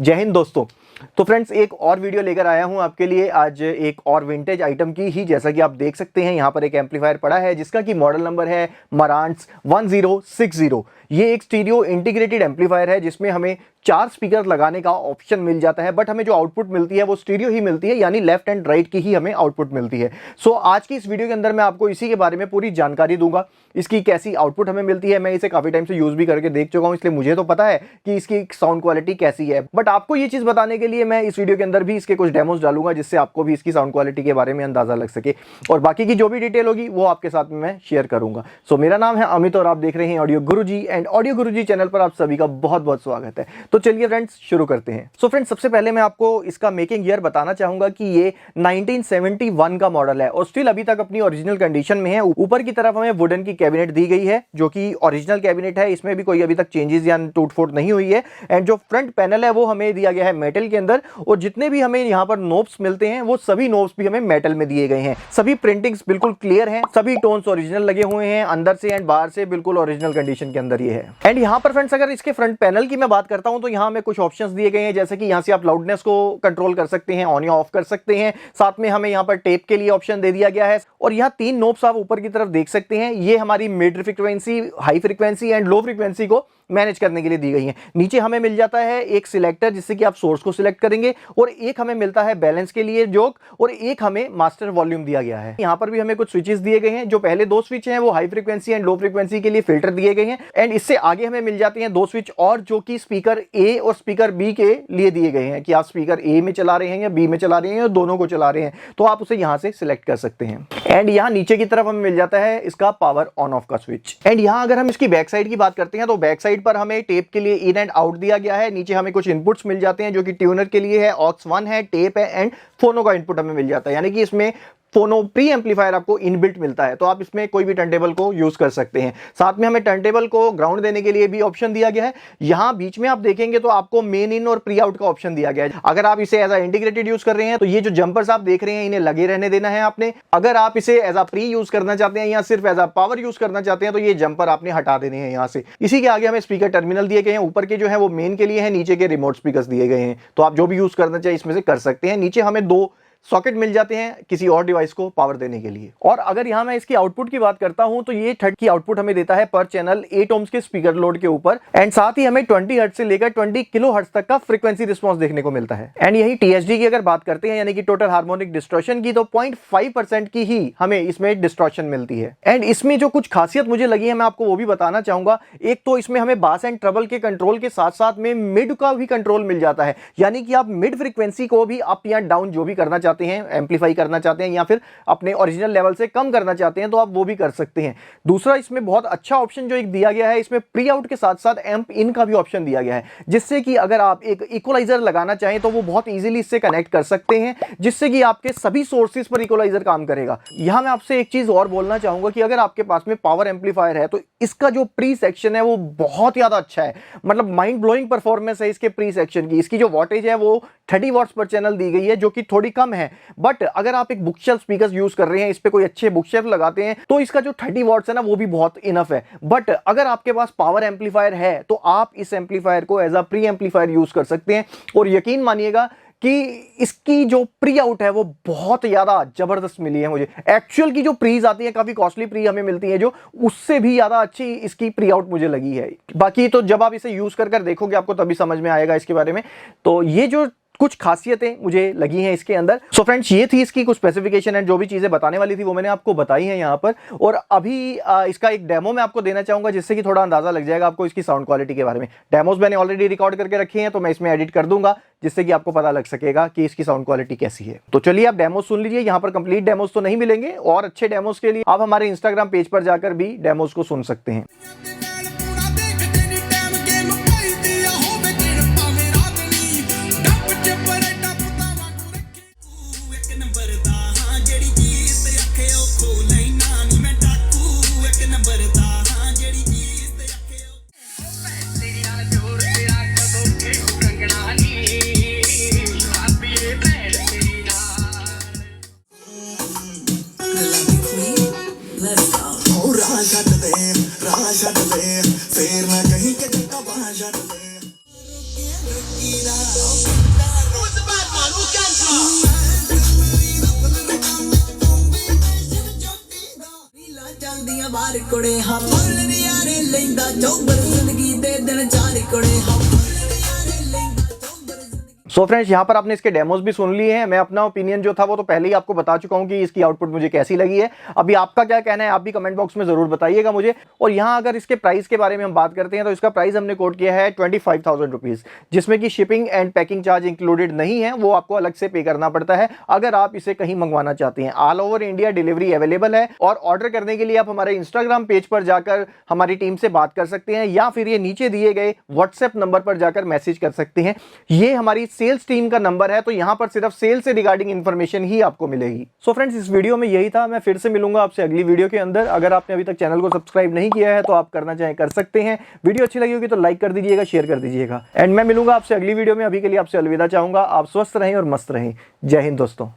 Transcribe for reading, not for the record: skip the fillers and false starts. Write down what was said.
जय हिंद दोस्तों। तो फ्रेंड्स, एक और वीडियो लेकर आया हूं आपके लिए आज, एक और विंटेज आइटम की ही। जैसा कि आप देख सकते हैं यहाँ पर एक एम्पलीफायर पड़ा है जिसका कि मॉडल नंबर है Marantz 1060। ये एक स्टीरियो इंटीग्रेटेड एम्पलीफायर है जिसमें हमें 4 स्पीकर लगाने का ऑप्शन मिल जाता है, बट हमें जो आउटपुट मिलती है वो स्टीरियो ही मिलती है, यानी लेफ्ट एंड राइट की ही हमें आउटपुट मिलती है। सो आज की इस वीडियो के अंदर मैं आपको इसी के बारे में पूरी जानकारी दूंगा, इसकी कैसी आउटपुट हमें मिलती है। मैं इसे काफी टाइम से यूज भी करके देख चुका हूं, इसलिए मुझे तो पता है कि इसकी साउंड क्वालिटी कैसी है। बट आपको ये चीज बताने के लिए मैं इस वीडियो के अंदर भी इसके कुछ डेमोस डालूंगा जिससे आपको भी इसकी साउंड क्वालिटी के बारे में अंदाजा लग सके, और बाकी की जो भी डिटेल होगी वो आपके साथ में मैं शेयर करूंगा। सो मेरा नाम है अमित और आप देख रहे हैं audio Guruji, and audio Guruji channel पर आप सभी का बहुत बहुत स्वागत है। तो चलिए फ्रेंड्स शुरू करते हैं। सो फ्रेंड्स, सबसे पहले मैं आपको इसका मेकिंग ईयर बताना चाहूंगा कि ये 1971 का मॉडल है और स्टिल अभी तक अपनी ओरिजिनल कंडीशन में है। ऊपर की तरफ हमें वुडन की कैबिनेट दी गई है जो कि ओरिजिनल कैबिनेट है, इसमें भी कोई अभी तक चेंजेस या टूट फूट नहीं हुई है। एंड जो फ्रंट पैनल है वो हमें दिया गया है मेटल के अंदर, और जितने भी हमें यहाँ पर नोब्स मिलते हैं वो सभी नोब्स भी हमें मेटल में दिए गए हैं। सभी प्रिंटिंग्स बिल्कुल क्लियर हैं, सभी टोन्स ओरिजिनल लगे हुए हैं, अंदर से एंड बाहर से बिल्कुल ओरिजिनल कंडीशन के अंदर ये है। एंड यहाँ पर फ्रेंड्स, अगर इसके फ्रंट पैनल की मैं बात करता हूं तो यहाँ हमें कुछ ऑप्शंस दिए गए हैं, जैसे कि यहाँ से आप लाउडनेस को कंट्रोल कर सकते हैं, ऑन या ऑफ कर सकते हैं। साथ में हमें यहाँ पर टेप के लिए ऑप्शन दे दिया गया है, और यहाँ 3 नोब्स आप ऊपर की तरफ देख सकते हैं। ये हमारी mid frequency, high frequency and low frequency को मैनेज करने के लिए दी गई है। नीचे हमें मिल जाता है एक सिलेक्टर जिससे कि आप सोर्स को सिलेक्ट करेंगे, और एक हमें मिलता है बैलेंस के लिए जोक, और एक हमें मास्टर वॉल्यूम दिया गया है। यहाँ पर भी हमें कुछ स्विचेस दिए गए हैं। जो पहले 2 स्विच हैं वो high frequency and low frequency के लिए फिल्टर दिए गए हैं, एंड इससे आगे हमें मिल जाते हैं 2 स्विच और जो कि स्पीकर ए और स्पीकर बी के लिए दिए गए हैं कि आप स्पीकर ए में चला रहे हैं या बी में चला रहे हैं या दोनों को चला रहे हैं, तो आप उसे यहाँ से सिलेक्ट कर सकते हैं। एंड यहाँ नीचे की तरफ हमें मिल जाता है इसका पावर ऑन ऑफ का स्विच। एंड यहाँ अगर हम इसकी बैक साइड की बात करते हैं तो बैक साइड पर हमें टेप के लिए इन एंड आउट दिया गया है। नीचे हमें कुछ इनपुट्स मिल जाते हैं जो कि ट्यूनर के लिए है, ऑक्स 1 है, टेप है, एंड फोनो का इनपुट हमें मिल जाता है, यानी कि इसमें फोनो प्री एम्पलीफायर आपको इनबिल्ट मिलता है, तो आप इसमें कोई भी टर्नटेबल को यूज कर सकते हैं। साथ में हमें टर्नटेबल को ग्राउंड देने के लिए भी ऑप्शन दिया गया है। यहां बीच में आप देखेंगे तो आपको मेन इन और प्री आउट का ऑप्शन दिया गया है। अगर आप इसे एज अ इंटीग्रेटेड यूज कर रहे हैं तो ये जो जंपर्स आप देख रहे हैं इन्हें लगे रहने देना है आपने। अगर आप इसे एज अ प्री यूज करना चाहते हैं या सिर्फ एज अ पावर यूज करना चाहते हैं तो ये जंपर आपने हटा देने हैं यहाँ से। इसी के आगे हमें स्पीकर टर्मिनल दिए गए हैं, ऊपर के जो है वो मेन के लिए है, नीचे के रिमोट स्पीकर दिए गए हैं, तो आप जो भी यूज करना चाहिए इसमें से कर सकते हैं। नीचे हमें 2 सॉकेट मिल जाते हैं किसी और डिवाइस को पावर देने के लिए। और अगर यहां मैं इसकी आउटपुट की बात करता हूं तो ये 30 की आउटपुट हमें देता है पर चैनल 8 ohms के स्पीकर लोड के ऊपर, एंड साथ ही हमें 20 हर्ट्ज से लेकर 20 किलो हर्ट्ज तक का फ्रीक्वेंसी रिस्पांस देखने को मिलता है। एंड यही टीएचडी की अगर बात करते हैं, यानी कि टोटल हार्मोनिक डिस्टॉर्शन की, तो 0.5% की ही हमें इसमें डिस्टॉर्शन मिलती है। एंड इसमें जो कुछ खासियत मुझे लगी है मैं आपको वो भी बताना चाहूंगा। एक तो इसमें हमें बास एंड ट्रबल के कंट्रोल के साथ साथ में मिड का भी कंट्रोल मिल जाता है, यानी कि आप मिड फ्रीक्वेंसी को भी अप या डाउन जो भी करना चाहते हैं, एम्पलीफाई करना चाहते हैं या फिर अपने ओरिजिनल लेवल से कम करना चाहते हैं, तो आप वो भी कर सकते हैं। दूसरा, इसमें बहुत अच्छा ऑप्शन जो एक दिया गया है, इसमें प्री आउट के साथ साथ एम्प इन का भी ऑप्शन दिया गया है, जिससे कि अगर आप एक इक्वलाइजर लगाना चाहें तो वो बहुत इजीली इससे कनेक्ट कर सकते हैं, जिससे कि आपके सभी सोर्सेज पर इक्वलाइजर काम करेगा। यहां मैं आपसे एक चीज और बोलना चाहूंगा कि अगर आपके पास में पावर एम्पलीफायर है तो इसका जो प्री सेक्शन है वो बहुत ज्यादा अच्छा है, मतलब माइंड ब्लोइंग परफॉर्मेंस है इसके प्री सेक्शन की। इसकी जो वोल्टेज है वो 30 वॉट्स पर चैनल दी गई है जो कि थोड़ी कम है, बट अगर आप एक बुकशेल्फ स्पीकर यूज कर रहे हैं, इस पे कोई अच्छे बुकशेल्फ लगाते हैं तो इसका जो 30 वॉट्स है ना वो भी बहुत इनफ है। बट अगर आपके पास पावर एम्पलीफायर है तो आप इस एम्पलीफायर को as a pre amplifier use कर सकते हैं, और यकीन मानिएगा कि इसकी जो प्री आउट है वो बहुत ज्यादा जबरदस्त मिली है मुझे। एक्चुअल की जो प्रीज आती है, काफी कॉस्टली प्री हमें मिलती है जो, उससे भी ज्यादा अच्छी इसकी प्री आउट मुझे लगी है। बाकी तो जब आप इसे यूज कर देखोगे आपको तभी समझ में आएगा इसके बारे में। तो ये जो कुछ खासियतें मुझे लगी हैं इसके अंदर। सो फ्रेंड्स, ये थी इसकी कुछ स्पेसिफिकेशन एंड जो भी चीजें बताने वाली थी वो मैंने आपको बताई हैं यहाँ पर। और अभी इसका एक डेमो मैं आपको देना चाहूंगा जिससे कि थोड़ा अंदाजा लग जाएगा आपको इसकी साउंड क्वालिटी के बारे में। डेमोस मैंने ऑलरेडी रिकॉर्ड करके रखे हैं, तो मैं इसमें एडिट कर दूंगा जिससे कि आपको पता लग सकेगा कि इसकी साउंड क्वालिटी कैसी है। तो चलिए आप डेमोस सुन लीजिए। यहाँ पर कंप्लीट डेमोस तो नहीं मिलेंगे, और अच्छे डेमोस के लिए आप हमारे इंस्टाग्राम पेज पर जाकर भी डेमोस को सुन सकते हैं। राह छड्ड दे चार कुड़े हाँ फुल नियारे लेंदा चौबर जिंदगी दे दिन चार कुड़े हाँ फुल नियारे लेंदा चौबर जिंदगी। सो फ्रेंड्स, यहाँ पर आपने इसके डेमोज भी सुन लिए हैं। मैं अपना ओपिनियन जो था वो तो पहले ही आपको बता चुका हूँ कि इसकी आउटपुट मुझे कैसी लगी है। अभी आपका क्या कहना है आप भी कमेंट बॉक्स में जरूर बताइएगा मुझे। और यहाँ अगर इसके प्राइस के बारे में हम बात करते हैं तो इसका प्राइस हमने कोट किया है 25,000 रुपीज, जिसमें कि shipping and packing charge included नहीं है, वो आपको अलग से पे करना पड़ता है अगर आप इसे कहीं मंगवाना चाहते हैं। All over India delivery available है और ऑर्डर करने के लिए आप हमारे इंस्टाग्राम पेज पर जाकर हमारी टीम से बात कर सकते हैं या फिर ये नीचे दिए गए व्हाट्सएप नंबर पर जाकर मैसेज कर सकते हैं। ये हमारी सेल्स टीम का नंबर है, तो यहां पर सिर्फ सेल से रिगार्डिंग इंफॉर्मेशन ही आपको मिलेगी। सो फ्रेंड्स, इस वीडियो में यही था। मैं फिर से मिलूंगा आपसे अगली वीडियो के अंदर। अगर आपने अभी तक चैनल को सब्सक्राइब नहीं किया है तो आप करना चाहें कर सकते हैं। वीडियो अच्छी लगी होगी तो लाइक कर दीजिएगा, शेयर कर दीजिएगा। एंड मैं मिलूंगा आपसे अगली वीडियो में। अभी के लिए आपसे अलविदा चाहूंगा। आप स्वस्थ रहें और मस्त रहें। जय हिंद दोस्तों।